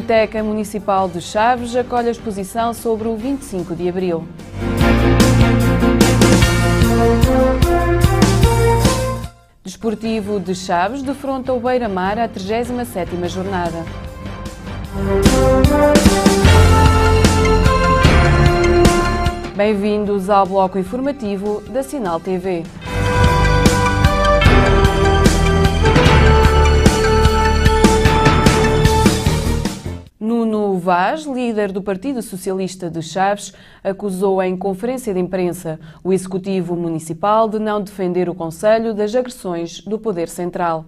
Biblioteca Municipal de Chaves acolhe a exposição sobre o 25 de Abril. Desportivo de Chaves defronta o Beira-Mar à 37ª jornada. Bem-vindos ao bloco informativo da Sinal TV. Nuno Vaz, líder do Partido Socialista de Chaves, acusou em conferência de imprensa o Executivo Municipal de não defender o Conselho das agressões do Poder Central.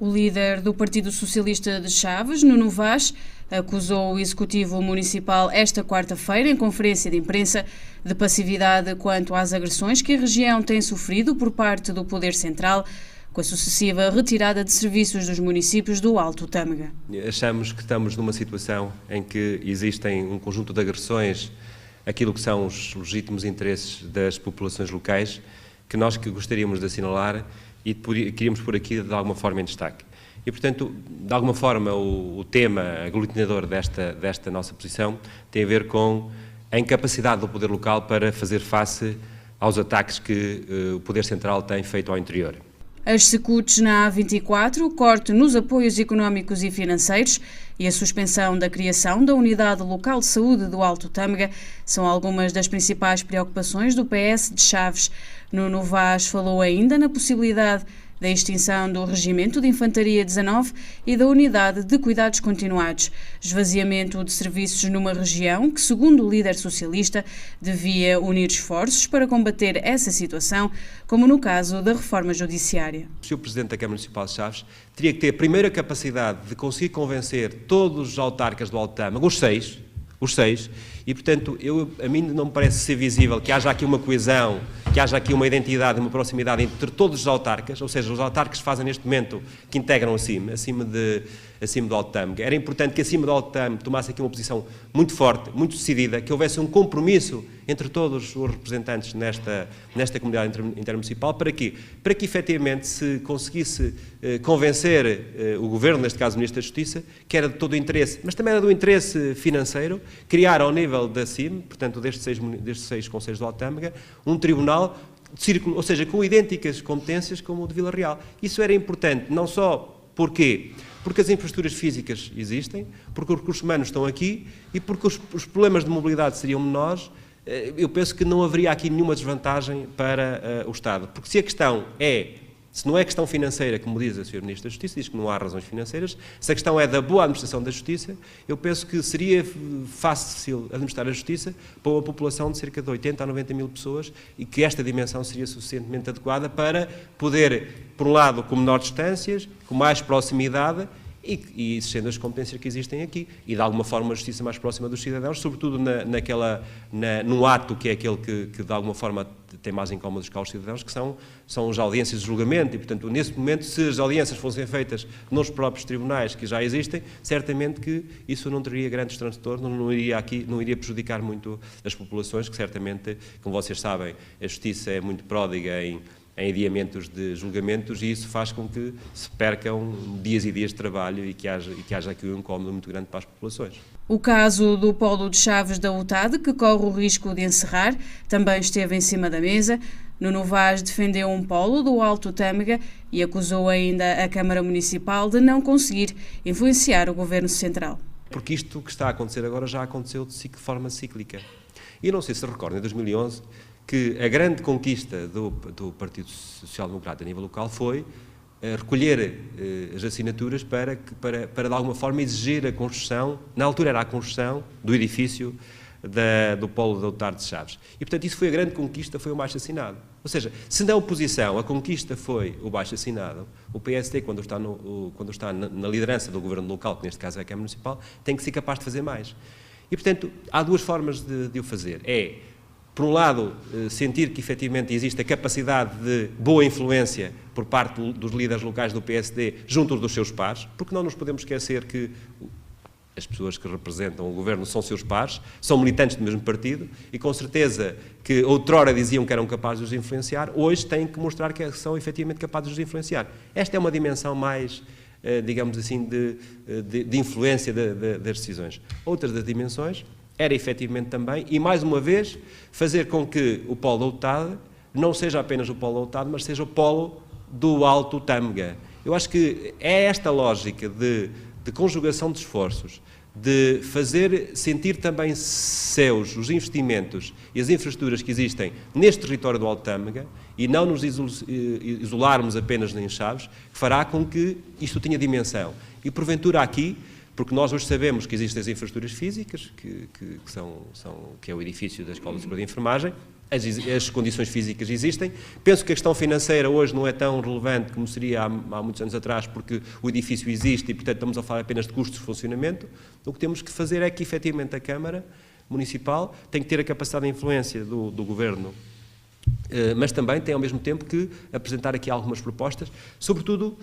O líder do Partido Socialista de Chaves, Nuno Vaz, acusou o Executivo Municipal esta quarta-feira, em conferência de imprensa, de passividade quanto às agressões que a região tem sofrido por parte do Poder Central, com a sucessiva retirada de serviços dos municípios do Alto Tâmega. Achamos que estamos numa situação em que existem um conjunto de agressões àquilo que são os legítimos interesses das populações locais, que nós gostaríamos de assinalar e queríamos pôr aqui de alguma forma em destaque. E, portanto, de alguma forma, o tema aglutinador desta nossa posição tem a ver com a incapacidade do poder local para fazer face aos ataques que o Poder Central tem feito ao interior. As secutes na A24, o corte nos apoios económicos e financeiros e a suspensão da criação da Unidade Local de Saúde do Alto Tâmega são algumas das principais preocupações do PS de Chaves. Nuno Vaz falou ainda na possibilidade da extinção do Regimento de Infantaria 19 e da Unidade de Cuidados Continuados, esvaziamento de serviços numa região que, segundo o líder socialista, devia unir esforços para combater essa situação, como no caso da reforma judiciária. O Sr. Presidente da Câmara Municipal de Chaves teria que ter a primeira capacidade de conseguir convencer todos os autarcas do Alto Tâmega, os seis, e, portanto, a mim não me parece ser visível que haja aqui uma coesão, que haja aqui uma identidade, uma proximidade entre todos os autarcas, ou seja, os autarcas que fazem neste momento, que integram acima do Alto Tâmega. Era importante que acima do Alto Tâmega tomasse aqui uma posição muito forte, muito decidida, que houvesse um compromisso entre todos os representantes nesta comunidade intermunicipal. Para quê? Para que efetivamente se conseguisse convencer o Governo, neste caso o Ministro da Justiça, que era de todo o interesse, mas também era do interesse financeiro, criar ao nível da CIM, portanto destes seis conselhos do Alto Tâmega, um tribunal de círculo, ou seja, com idênticas competências como o de Vila Real. Isso era importante, não só porque as infraestruturas físicas existem, porque os recursos humanos estão aqui e porque os problemas de mobilidade seriam menores. Eu penso que não haveria aqui nenhuma desvantagem para o Estado, porque se não é questão financeira, como diz a Sra. Ministra da Justiça, diz que não há razões financeiras, se a questão é da boa administração da Justiça, eu penso que seria fácil administrar a Justiça para uma população de cerca de 80 a 90 mil pessoas e que esta dimensão seria suficientemente adequada para poder, por um lado, com menores distâncias, com mais proximidade e existendo as competências que existem aqui e de alguma forma uma justiça mais próxima dos cidadãos, sobretudo no ato que é aquele que de alguma forma tem mais incómodos cá aos cidadãos, que são as audiências de julgamento e, portanto, nesse momento, se as audiências fossem feitas nos próprios tribunais que já existem, certamente que isso não teria grandes transtornos, não iria prejudicar muito as populações, que certamente, como vocês sabem, a justiça é muito pródiga em adiamentos de julgamentos e isso faz com que se percam dias e dias de trabalho e que haja aqui um incómodo muito grande para as populações. O caso do Polo de Chaves da UTAD, que corre o risco de encerrar, também esteve em cima da mesa. Nuno Vaz defendeu um polo do Alto Tâmega e acusou ainda a Câmara Municipal de não conseguir influenciar o Governo Central. Porque isto que está a acontecer agora já aconteceu de forma cíclica. E não sei se recordam, em 2011, que a grande conquista do Partido Social Democrata a nível local foi recolher as assinaturas para de alguma forma exigir a construção, na altura era a construção do edifício do Polo da UTAD de Chaves. E, portanto, isso foi a grande conquista, foi o baixo assinado. Ou seja, se na oposição a conquista foi o baixo assinado, o PSD, quando está na liderança do Governo local, que neste caso é a Câmara Municipal, tem que ser capaz de fazer mais. E, portanto, há duas formas de o fazer. Por um lado, sentir que efetivamente existe a capacidade de boa influência por parte dos líderes locais do PSD junto dos seus pares, porque não nos podemos esquecer que as pessoas que representam o Governo são seus pares, são militantes do mesmo partido e com certeza que outrora diziam que eram capazes de os influenciar, hoje têm que mostrar que são efetivamente capazes de os influenciar. Esta é uma dimensão mais digamos assim, de influência das decisões. Outras das dimensões era efetivamente também, e mais uma vez, fazer com que o polo da UTAD não seja apenas o polo da UTAD, mas seja o polo do Alto Tâmega. Eu acho que é esta lógica de conjugação de esforços, de fazer sentir também seus os investimentos e as infraestruturas que existem neste território do Alto Tâmega e não nos isolarmos apenas em Chaves, que fará com que isto tenha dimensão. E porventura aqui, porque nós hoje sabemos que existem as infraestruturas físicas, que é o edifício da Escola Superior de Enfermagem, as condições físicas existem. Penso que a questão financeira hoje não é tão relevante como seria há muitos anos atrás, porque o edifício existe e, portanto, estamos a falar apenas de custos de funcionamento. O que temos que fazer é que, efetivamente, a Câmara Municipal tem que ter a capacidade de influência do Governo, mas também tem, ao mesmo tempo, que apresentar aqui algumas propostas, sobretudo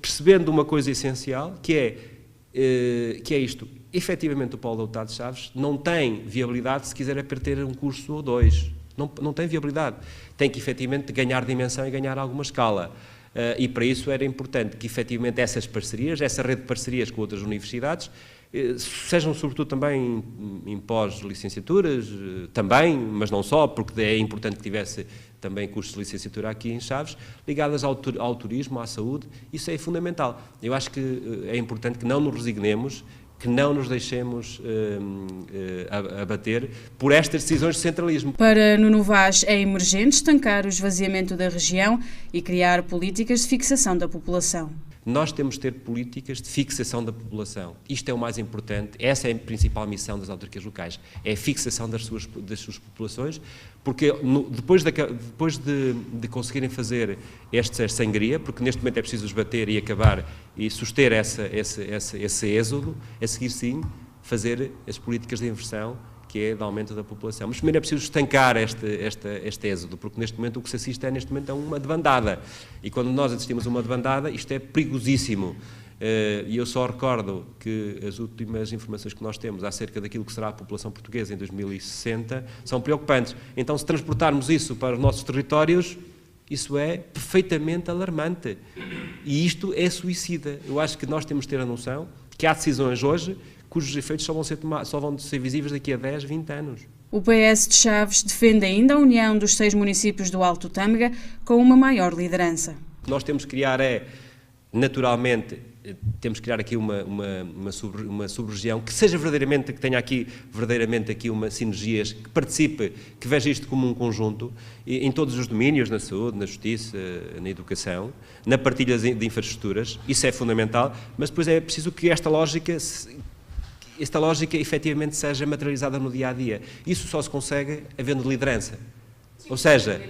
percebendo uma coisa essencial, que é isto. Efetivamente, o polo da UTAD de Chaves não tem viabilidade se quiser ter um curso ou dois. Não tem viabilidade. Tem que, efetivamente, ganhar dimensão e ganhar alguma escala. E, para isso, era importante que, efetivamente, essas parcerias, essa rede de parcerias com outras universidades, sejam, sobretudo, também em pós-licenciaturas, também, mas não só, porque é importante que tivesse também cursos de licenciatura aqui em Chaves, ligadas ao turismo, à saúde. Isso é fundamental. Eu acho que é importante que não nos resignemos, que não nos deixemos abater por estas decisões de centralismo. Para Nuno Vaz é emergente estancar o esvaziamento da região e criar políticas de fixação da população. Nós temos de ter políticas de fixação da população. Isto é o mais importante, essa é a principal missão das autarquias locais, é a fixação das suas populações, porque depois de conseguirem fazer esta sangria, porque neste momento é preciso os bater e acabar e suster esse êxodo, a seguir sim fazer as políticas de inversão, que é de aumento da população. Mas primeiro é preciso estancar este êxodo, porque neste momento o que se assiste é uma debandada. E quando nós assistimos a uma debandada, isto é perigosíssimo. E eu só recordo que as últimas informações que nós temos acerca daquilo que será a população portuguesa em 2060 são preocupantes. Então, se transportarmos isso para os nossos territórios, isso é perfeitamente alarmante. E isto é suicida. Eu acho que nós temos de ter a noção que há decisões hoje cujos efeitos só vão ser visíveis daqui a 10, 20 anos. O PS de Chaves defende ainda a união dos 6 municípios do Alto Tâmega com uma maior liderança. O que nós temos que criar naturalmente, temos que criar aqui uma sub-região que seja verdadeiramente, que tenha aqui verdadeiramente uma sinergias, que participe, que veja isto como um conjunto, em todos os domínios, na saúde, na justiça, na educação, na partilha de infraestruturas, isso é fundamental, mas depois é preciso que esta lógica efetivamente seja materializada no dia-a-dia. Isso só se consegue havendo liderança. Ou seja,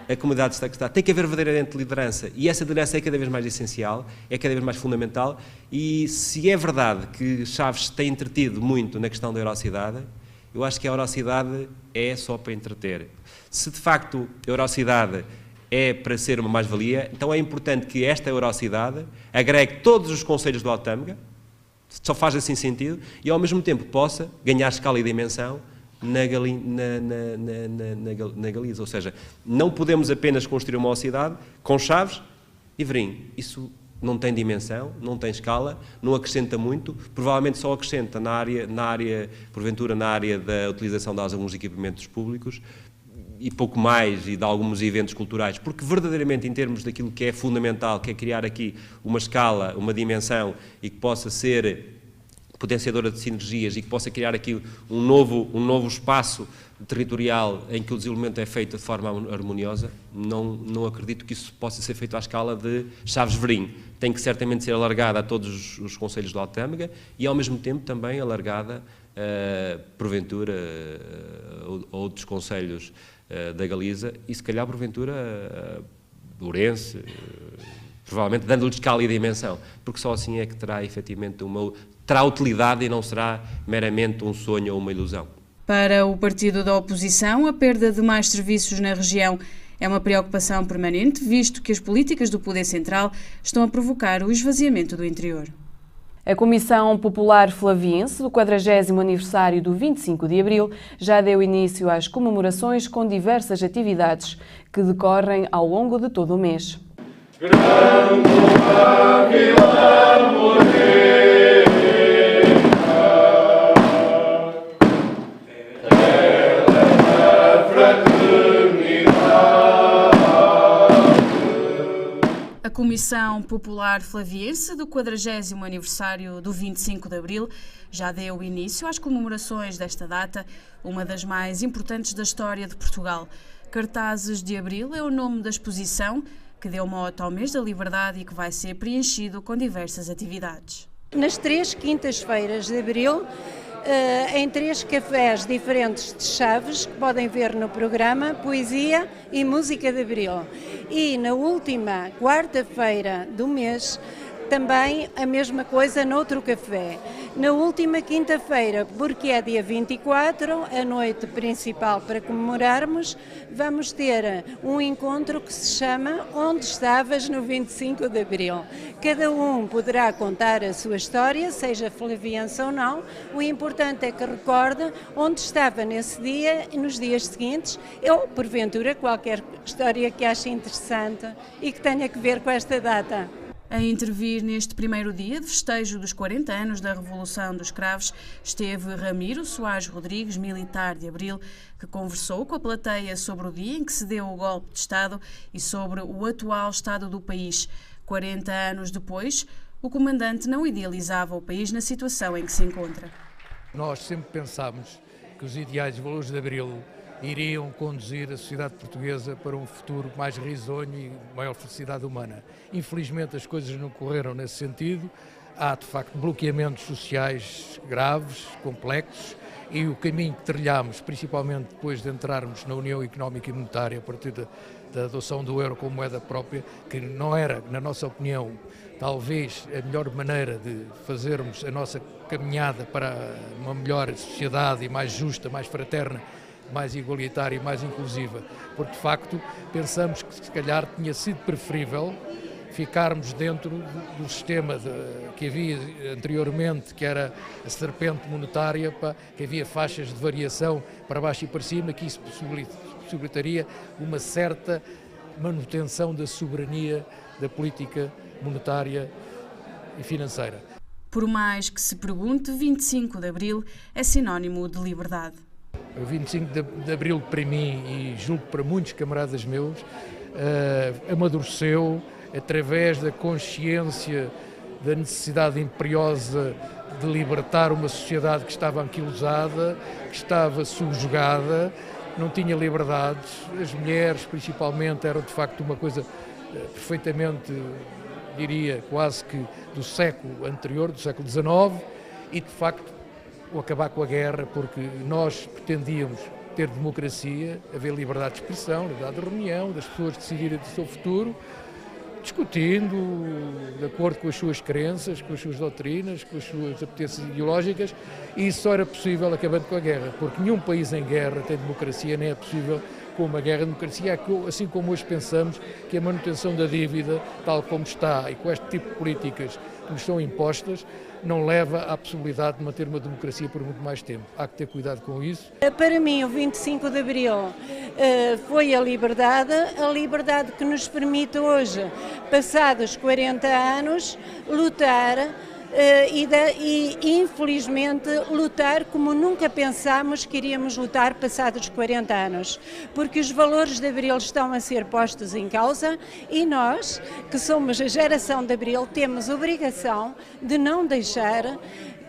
a comunidade está. Tem que haver verdadeiramente liderança. E essa liderança é cada vez mais essencial, é cada vez mais fundamental. E se é verdade que Chaves tem entretido muito na questão da Eurocidade, eu acho que a Eurocidade é só para entreter. Se de facto a Eurocidade é para ser uma mais-valia, então é importante que esta Eurocidade agregue todos os concelhos do Alto Tâmega, só faz assim sentido, e ao mesmo tempo possa ganhar escala e dimensão na Galiza. Ou seja, não podemos apenas construir uma cidade com Chaves e Verim. Isso não tem dimensão, não tem escala, não acrescenta muito, provavelmente só acrescenta porventura na área da utilização de alguns equipamentos públicos e pouco mais, e de alguns eventos culturais, porque verdadeiramente em termos daquilo que é fundamental, que é criar aqui uma escala, uma dimensão e que possa ser potenciadora de sinergias e que possa criar aqui um novo espaço territorial em que o desenvolvimento é feito de forma harmoniosa, não acredito que isso possa ser feito à escala de Chaves-Verim. Tem que certamente ser alargada a todos os concelhos do Alto Tâmega e ao mesmo tempo também alargada, porventura, a outros concelhos da Galiza e se calhar porventura Ourense, provavelmente dando-lhe escala e dimensão, porque só assim é que terá efetivamente terá utilidade e não será meramente um sonho ou uma ilusão. Para o partido da oposição, a perda de mais serviços na região é uma preocupação permanente, visto que as políticas do Poder Central estão a provocar o esvaziamento do interior. A Comissão Popular Flaviense, do 40º aniversário do 25 de Abril, já deu início às comemorações com diversas atividades que decorrem ao longo de todo o mês. A Comissão Popular Flaviense do 40º aniversário do 25 de Abril já deu início às comemorações desta data, uma das mais importantes da história de Portugal. Cartazes de Abril é o nome da exposição que deu mote ao mês da liberdade e que vai ser preenchido com diversas atividades. Nas 3 quintas-feiras de Abril, em 3 cafés diferentes de Chaves, que podem ver no programa, Poesia e Música de Abril. E na última quarta-feira do mês, também a mesma coisa noutro café. Na última quinta-feira, porque é dia 24, a noite principal para comemorarmos, vamos ter um encontro que se chama Onde Estavas no 25 de Abril. Cada um poderá contar a sua história, seja flaviense ou não. O importante é que recorde onde estava nesse dia e nos dias seguintes, ou, porventura, qualquer história que ache interessante e que tenha que ver com esta data. A intervir neste primeiro dia de festejo dos 40 anos da Revolução dos Cravos esteve Ramiro Soares Rodrigues, militar de Abril, que conversou com a plateia sobre o dia em que se deu o golpe de Estado e sobre o atual estado do país. 40 anos depois, o comandante não idealizava o país na situação em que se encontra. Nós sempre pensámos que os ideais e valores de Abril iriam conduzir a sociedade portuguesa para um futuro mais risonho e maior felicidade humana. Infelizmente as coisas não correram nesse sentido, há de facto bloqueamentos sociais graves, complexos, e o caminho que trilhámos, principalmente depois de entrarmos na União Económica e Monetária, a partir da adoção do euro como moeda própria, que não era, na nossa opinião, talvez a melhor maneira de fazermos a nossa caminhada para uma melhor sociedade e mais justa, mais fraterna, mais igualitária e mais inclusiva, porque de facto pensamos que se calhar tinha sido preferível ficarmos dentro do sistema que havia anteriormente, que era a serpente monetária, que havia faixas de variação para baixo e para cima, que isso possibilitaria uma certa manutenção da soberania da política monetária e financeira. Por mais que se pergunte, 25 de Abril é sinónimo de liberdade. O 25 de Abril para mim, e julgo para muitos camaradas meus, amadureceu através da consciência da necessidade imperiosa de libertar uma sociedade que estava anquilosada, que estava subjugada, não tinha liberdades. As mulheres, principalmente, eram de facto uma coisa perfeitamente, diria, quase que do século anterior, do século XIX, e de facto o acabar com a guerra, porque nós pretendíamos ter democracia, haver liberdade de expressão, liberdade de reunião, das pessoas decidirem do seu futuro, discutindo de acordo com as suas crenças, com as suas doutrinas, com as suas apetências ideológicas, e isso só era possível acabando com a guerra, porque nenhum país em guerra tem democracia, nem é possível com uma guerra. A democracia, assim como hoje pensamos que a manutenção da dívida, tal como está, e com este tipo de políticas que nos são impostas, não leva à possibilidade de manter uma democracia por muito mais tempo. Há que ter cuidado com isso. Para mim, o 25 de Abril foi a liberdade que nos permite hoje, passados 40 anos, lutar e infelizmente lutar como nunca pensámos que iríamos lutar passados 40 anos, porque os valores de Abril estão a ser postos em causa e nós, que somos a geração de Abril, temos obrigação de não deixar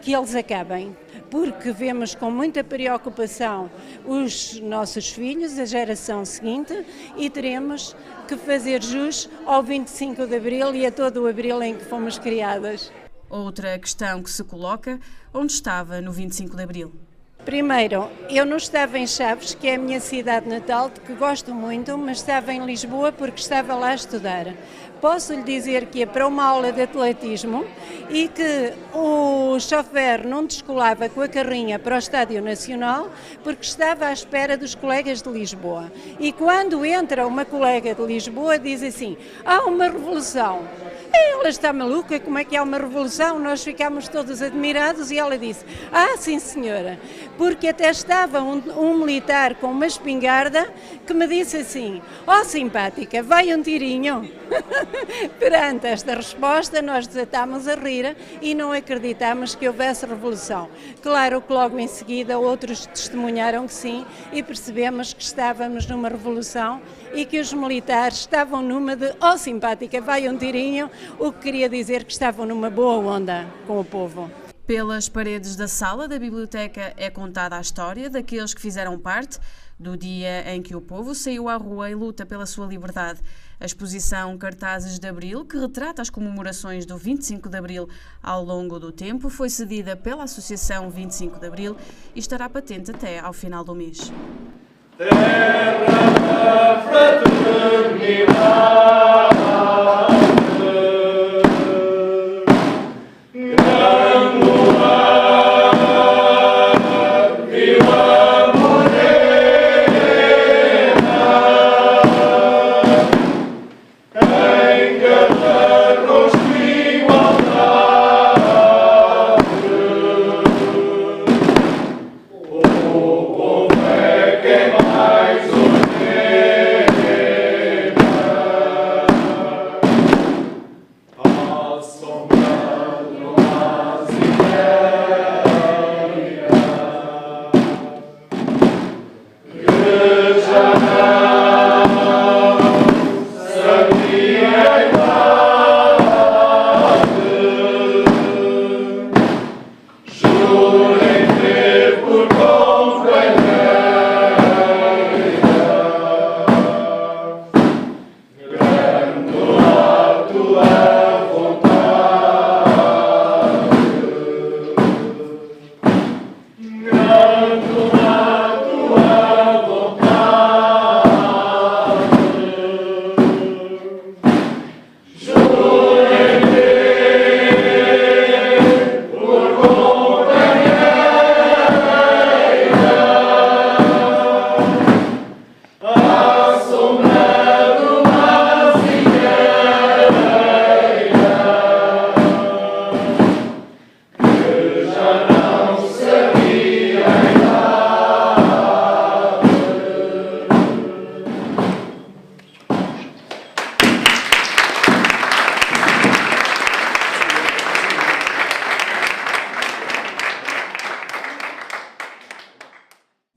que eles acabem, porque vemos com muita preocupação os nossos filhos, a geração seguinte, e teremos que fazer jus ao 25 de Abril e a todo o Abril em que fomos criadas. Outra questão que se coloca, onde estava no 25 de Abril? Primeiro, eu não estava em Chaves, que é a minha cidade natal, que gosto muito, mas estava em Lisboa porque estava lá a estudar. Posso lhe dizer que ia para uma aula de atletismo e que o chofer não descolava com a carrinha para o Estádio Nacional porque estava à espera dos colegas de Lisboa. E quando entra uma colega de Lisboa diz assim, há uma revolução. Ela está maluca, como é que há uma revolução? Nós ficámos todos admirados e ela disse, sim senhora, porque até estava um militar com uma espingarda que me disse assim, simpática, vai um tirinho. Perante esta resposta nós desatámos a rir e não acreditámos que houvesse revolução. Claro que logo em seguida outros testemunharam que sim e percebemos que estávamos numa revolução e que os militares estavam numa de, simpática, vai um tirinho, o que queria dizer que estavam numa boa onda com o povo. Pelas paredes da sala da biblioteca é contada a história daqueles que fizeram parte do dia em que o povo saiu à rua em luta pela sua liberdade. A exposição Cartazes de Abril, que retrata as comemorações do 25 de Abril ao longo do tempo, foi cedida pela Associação 25 de Abril e estará patente até ao final do mês. Terra da fraternidade.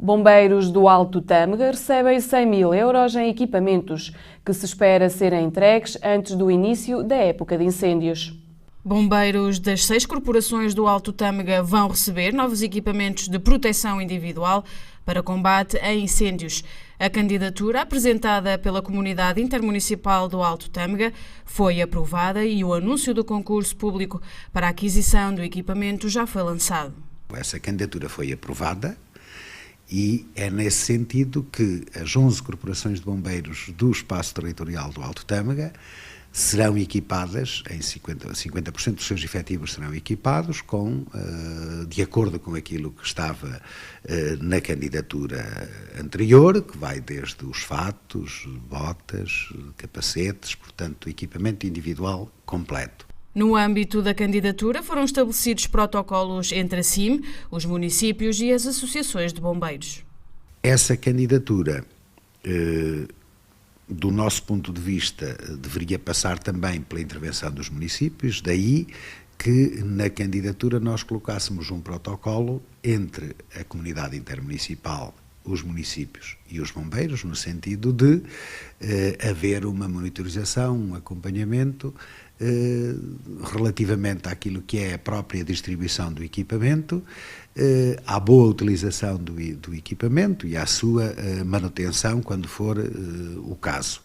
Bombeiros do Alto Tâmega recebem 100.000 euros em equipamentos que se espera serem entregues antes do início da época de incêndios. Bombeiros das 6 corporações do Alto Tâmega vão receber novos equipamentos de proteção individual para combate a incêndios. A candidatura apresentada pela Comunidade Intermunicipal do Alto Tâmega foi aprovada e o anúncio do concurso público para a aquisição do equipamento já foi lançado. Essa candidatura foi aprovada e é nesse sentido que as 11 corporações de bombeiros do espaço territorial do Alto Tâmega serão equipadas, em 50% dos seus efetivos serão equipados de acordo com aquilo que estava na candidatura anterior, que vai desde os fatos, botas, capacetes, portanto, equipamento individual completo. No âmbito da candidatura foram estabelecidos protocolos entre a CIM, os municípios e as associações de bombeiros. Essa candidatura, do nosso ponto de vista, deveria passar também pela intervenção dos municípios, daí que na candidatura nós colocássemos um protocolo entre a comunidade intermunicipal, os municípios e os bombeiros, no sentido de haver uma monitorização, um acompanhamento relativamente àquilo que é a própria distribuição do equipamento, à boa utilização do equipamento e à sua manutenção quando for o caso.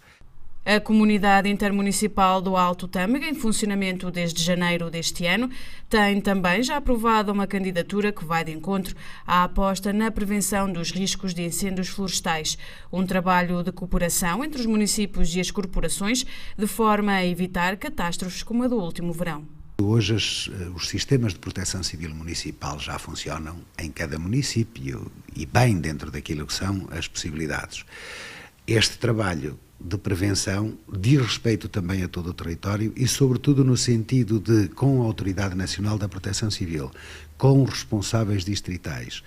A Comunidade Intermunicipal do Alto Tâmega, em funcionamento desde janeiro deste ano, tem também já aprovado uma candidatura que vai de encontro à aposta na prevenção dos riscos de incêndios florestais, um trabalho de cooperação entre os municípios e as corporações, de forma a evitar catástrofes como a do último verão. Hoje os sistemas de proteção civil municipal já funcionam em cada município e bem dentro daquilo que são as possibilidades. Este trabalho de prevenção, de respeito também a todo o território e, sobretudo, no sentido de, com a Autoridade Nacional da Proteção Civil, com os responsáveis distritais,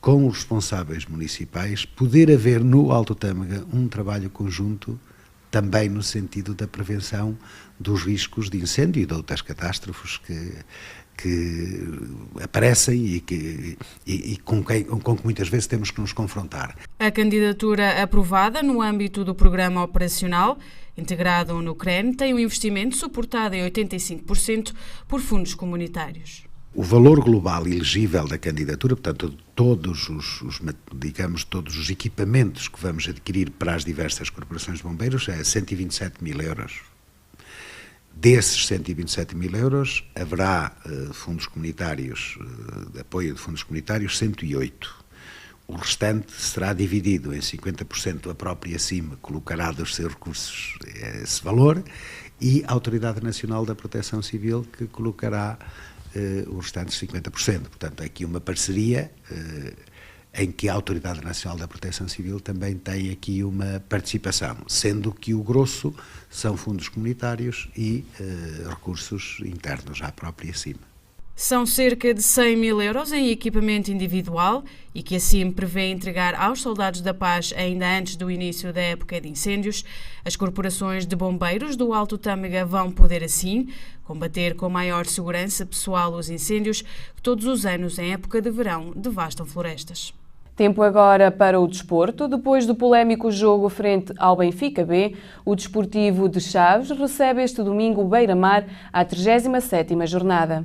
com os responsáveis municipais, poder haver no Alto Tâmega um trabalho conjunto também no sentido da prevenção dos riscos de incêndio e de outras catástrofes que aparecem e com que muitas vezes temos que nos confrontar. A candidatura aprovada no âmbito do programa operacional, integrado no CREN, tem um investimento suportado em 85% por fundos comunitários. O valor global elegível da candidatura, portanto, todos os equipamentos que vamos adquirir para as diversas corporações de bombeiros é 127.000 euros. Desses 127.000 euros, haverá fundos comunitários, de apoio de fundos comunitários, 108. O restante será dividido em 50% a própria CIM colocará dos seus recursos esse valor e a Autoridade Nacional da Proteção Civil que colocará os restantes 50%. Portanto, é aqui uma parceria em que a Autoridade Nacional da Proteção Civil também tem aqui uma participação, sendo que o grosso são fundos comunitários e recursos internos à própria CIM. São cerca de 100.000 euros em equipamento individual e que a CIM prevê entregar aos soldados da paz ainda antes do início da época de incêndios. As corporações de bombeiros do Alto Tâmega vão poder, assim, combater com maior segurança pessoal os incêndios que todos os anos, em época de verão, devastam florestas. Tempo agora para o desporto. Depois do polémico jogo frente ao Benfica B, o Desportivo de Chaves recebe este domingo o Beira-Mar à 37ª jornada.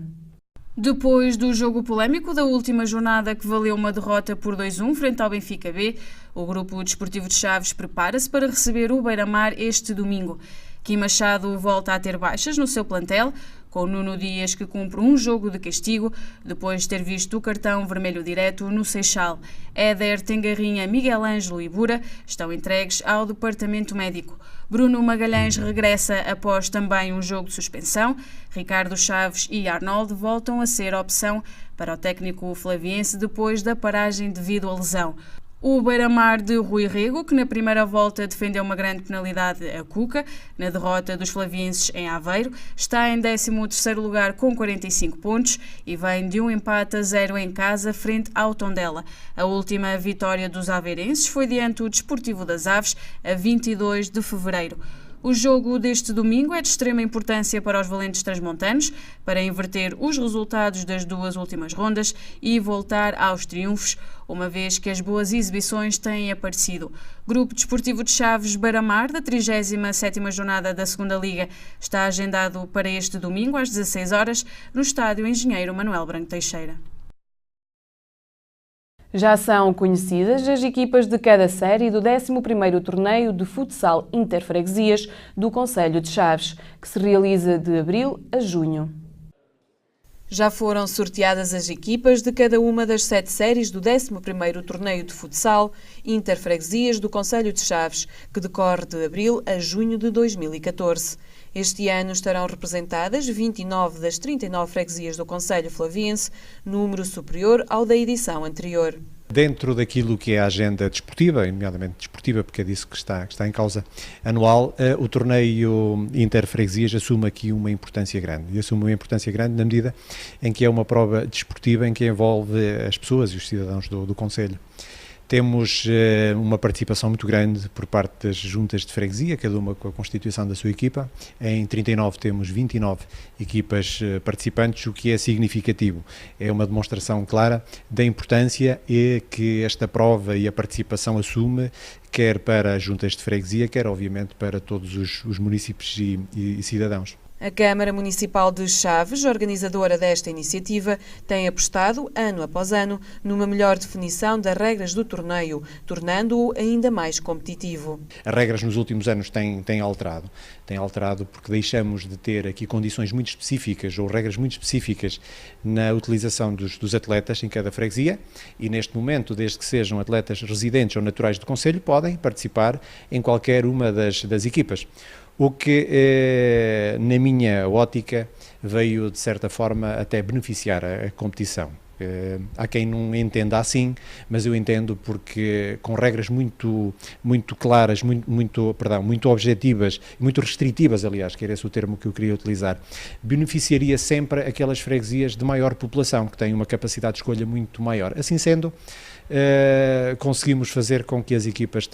Depois do jogo polémico da última jornada que valeu uma derrota por 2-1 frente ao Benfica B, o Grupo Desportivo de Chaves prepara-se para receber o Beira-Mar este domingo. Kim Machado volta a ter baixas no seu plantel, com Nuno Dias que cumpre um jogo de castigo depois de ter visto o cartão vermelho direto no Seixal. Éder, Tengarrinha, Miguel Ângelo e Bura estão entregues ao departamento médico. Bruno Magalhães regressa após também um jogo de suspensão. Ricardo Chaves e Arnold voltam a ser opção para o técnico flaviense depois da paragem devido à lesão. O Beira-Mar de Rui Rego, que na primeira volta defendeu uma grande penalidade a Cuca, na derrota dos flavienses em Aveiro, está em 13º lugar com 45 pontos e vem de um empate a 0 em casa frente ao Tondela. A última vitória dos aveirenses foi diante do Desportivo das Aves, a 22 de fevereiro. O jogo deste domingo é de extrema importância para os valentes transmontanos, para inverter os resultados das duas últimas rondas e voltar aos triunfos, uma vez que as boas exibições têm aparecido. Grupo Desportivo de Chaves Beira-Mar, da 37ª jornada da 2ª Liga, está agendado para este domingo às 16 horas no Estádio Engenheiro Manuel Branco Teixeira. Já são conhecidas as equipas de cada série do 11º torneio de futsal interfreguesias do Concelho de Chaves, que se realiza de abril a junho. Já foram sorteadas as equipas de cada uma das 7 séries do 11º torneio de futsal interfreguesias do Concelho de Chaves, que decorre de abril a junho de 2014. Este ano estarão representadas 29 das 39 freguesias do Concelho Flaviense, número superior ao da edição anterior. Dentro daquilo que é a agenda desportiva, nomeadamente desportiva, porque é disso que está em causa anual, o torneio interfreguesias assume aqui uma importância grande. E assume uma importância grande na medida em que é uma prova desportiva em que envolve as pessoas e os cidadãos do Concelho. Temos uma participação muito grande por parte das juntas de freguesia, cada uma com a constituição da sua equipa. Em 39 temos 29 equipas participantes, o que é significativo. É uma demonstração clara da importância que esta prova e a participação assume, quer para as juntas de freguesia, quer obviamente para todos os municípios e cidadãos. A Câmara Municipal de Chaves, organizadora desta iniciativa, tem apostado, ano após ano, numa melhor definição das regras do torneio, tornando-o ainda mais competitivo. As regras nos últimos anos têm alterado. Têm alterado porque deixamos de ter aqui condições muito específicas ou regras muito específicas na utilização dos atletas em cada freguesia e neste momento, desde que sejam atletas residentes ou naturais do Concelho, podem participar em qualquer uma das equipas. O que, na minha ótica, veio, de certa forma, até beneficiar a competição. Há quem não entenda assim, mas eu entendo porque com regras muito claras, muito objetivas, muito restritivas, aliás, que era esse o termo que eu queria utilizar, beneficiaria sempre aquelas freguesias de maior população, que têm uma capacidade de escolha muito maior. Assim sendo, conseguimos fazer com que as equipas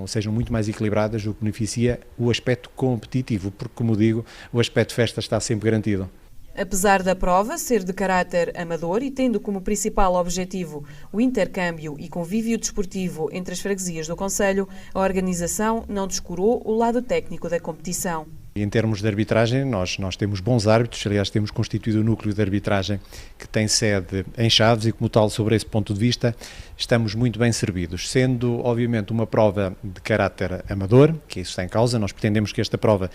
sejam muito mais equilibradas, o que beneficia o aspecto competitivo, porque, como digo, o aspecto festa está sempre garantido. Apesar da prova ser de caráter amador e tendo como principal objetivo o intercâmbio e convívio desportivo entre as freguesias do concelho, a organização não descurou o lado técnico da competição. Em termos de arbitragem, nós temos bons árbitros, aliás, temos constituído o núcleo de arbitragem que tem sede em Chaves e, como tal, sobre esse ponto de vista, estamos muito bem servidos. Sendo, obviamente, uma prova de caráter amador, que isso está em causa, nós pretendemos que esta prova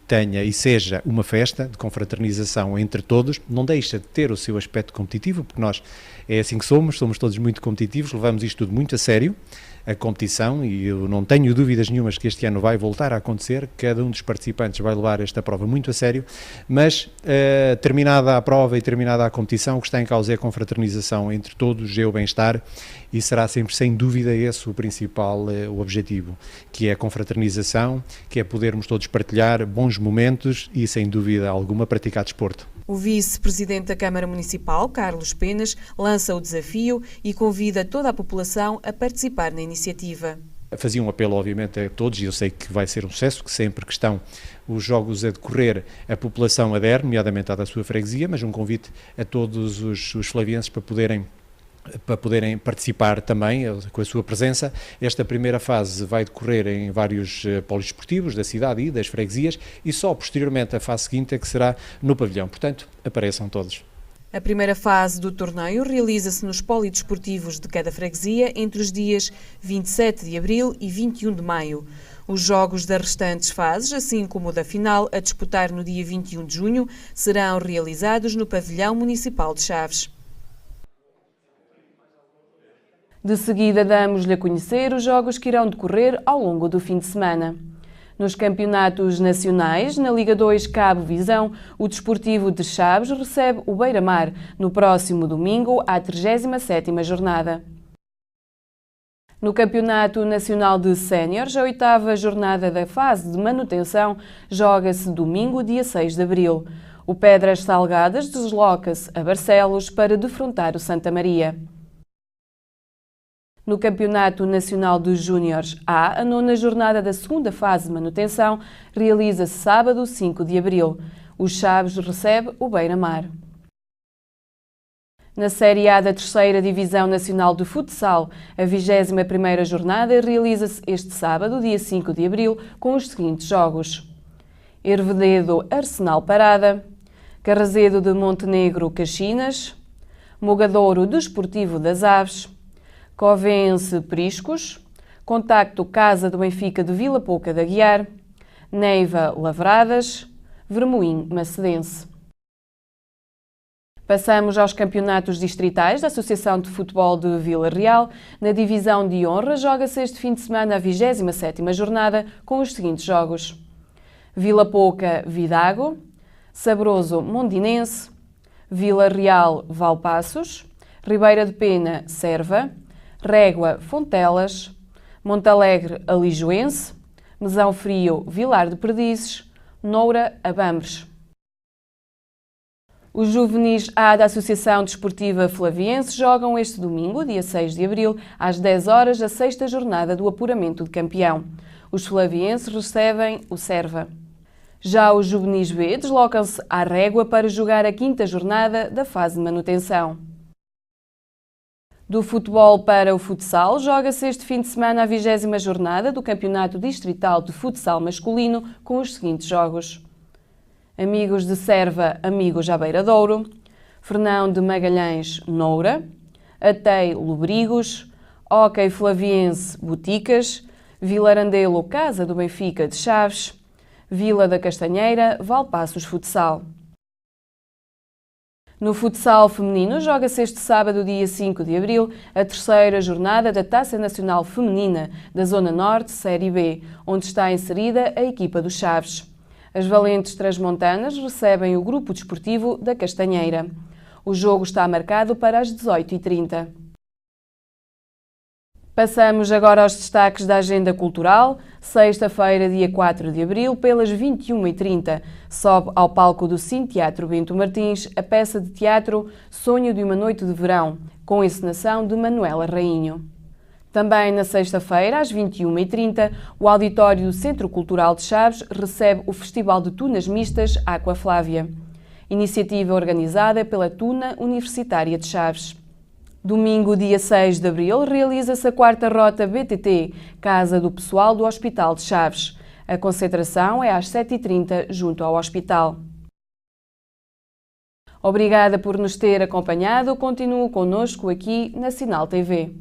tenha e seja uma festa de confraternização entre todos, não deixa de ter o seu aspecto competitivo, porque nós é assim que somos todos muito competitivos, levamos isto tudo muito a sério, a competição, e eu não tenho dúvidas nenhumas que este ano vai voltar a acontecer, cada um dos participantes vai levar esta prova muito a sério, mas terminada a prova e terminada a competição, o que está em causa é a confraternização entre todos, é o bem-estar, e será sempre, sem dúvida, esse o principal o objetivo, que é a confraternização, que é podermos todos partilhar bons momentos e, sem dúvida alguma, praticar desporto. O vice-presidente da Câmara Municipal, Carlos Penas, lança o desafio e convida toda a população a participar na iniciativa. Fazia um apelo, obviamente, a todos, e eu sei que vai ser um sucesso, que sempre que estão os jogos a decorrer, a população adere, nomeadamente à da sua freguesia, mas um convite a todos os flavienses para poderem participar também com a sua presença. Esta primeira fase vai decorrer em vários polidesportivos da cidade e das freguesias e só posteriormente a fase seguinte é que será no pavilhão. Portanto, apareçam todos. A primeira fase do torneio realiza-se nos polidesportivos de cada freguesia entre os dias 27 de abril e 21 de maio. Os jogos das restantes fases, assim como o da final, a disputar no dia 21 de junho, serão realizados no pavilhão municipal de Chaves. De seguida, damos-lhe a conhecer os jogos que irão decorrer ao longo do fim de semana. Nos campeonatos nacionais, na Liga 2 Cabo Visão, o Desportivo de Chaves recebe o Beira-Mar no próximo domingo, à 37ª jornada. No Campeonato Nacional de Séniores, a 8ª jornada da fase de manutenção joga-se domingo, dia 6 de abril. O Pedras Salgadas desloca-se a Barcelos para defrontar o Santa Maria. No Campeonato Nacional de Júniores A, a 9ª jornada da segunda fase de manutenção realiza-se sábado, 5 de abril. O Chaves recebe o Beira-Mar. Na Série A da 3ª Divisão Nacional de Futsal, a 21ª jornada realiza-se este sábado, dia 5 de abril, com os seguintes jogos: Ervededo Arsenal Parada, Carrazedo de Montenegro Caxinas, Mogadouro Desportivo das Aves, Covense Priscos, Contacto Casa do Benfica de Vila Pouca de Aguiar, Neiva Lavradas, Vermoim Macedense. Passamos aos campeonatos distritais da Associação de Futebol de Vila Real. Na divisão de honra joga-se este fim de semana a 27ª jornada com os seguintes jogos: Vila Pouca Vidago, Sabroso Mondinense, Vila Real Valpaços, Ribeira de Pena Serva, Régua Fontelas, Montalegre Alijoense, Mesão Frio Vilar de Perdizes, Noura Abambres. Os juvenis A da Associação Desportiva Flaviense jogam este domingo, dia 6 de abril, às 10 horas, a 6ª jornada do apuramento de campeão. Os flavienses recebem o Serva. Já os juvenis B deslocam-se à Régua para jogar a 5ª jornada da fase de manutenção. Do futebol para o futsal, joga-se este fim de semana a 20ª jornada do Campeonato Distrital de Futsal Masculino com os seguintes jogos: Amigos de Serva, Amigos à Beira Douro, Fernão de Magalhães, Noura, Atei, Lobrigos, Hóquei Flaviense, Boticas, Vilarandelo, Casa do Benfica de Chaves, Vila da Castanheira, Valpaços Futsal. No futsal feminino, joga-se este sábado, dia 5 de abril, a 3ª jornada da Taça Nacional Feminina da Zona Norte, Série B, onde está inserida a equipa do Chaves. As valentes transmontanas recebem o Grupo Desportivo da Castanheira. O jogo está marcado para as 18h30. Passamos agora aos destaques da agenda cultural. Sexta-feira, dia 4 de abril, pelas 21h30, sobe ao palco do Cine Teatro Bento Martins a peça de teatro Sonho de uma Noite de Verão, com encenação de Manuela Rainho. Também na sexta-feira, às 21h30, o auditório do Centro Cultural de Chaves recebe o Festival de Tunas Mistas Aqua Flávia, iniciativa organizada pela Tuna Universitária de Chaves. Domingo, dia 6 de abril, realiza-se a 4ª Rota BTT, Casa do Pessoal do Hospital de Chaves. A concentração é às 7h30, junto ao hospital. Obrigada por nos ter acompanhado. Continue connosco aqui na Sinal TV.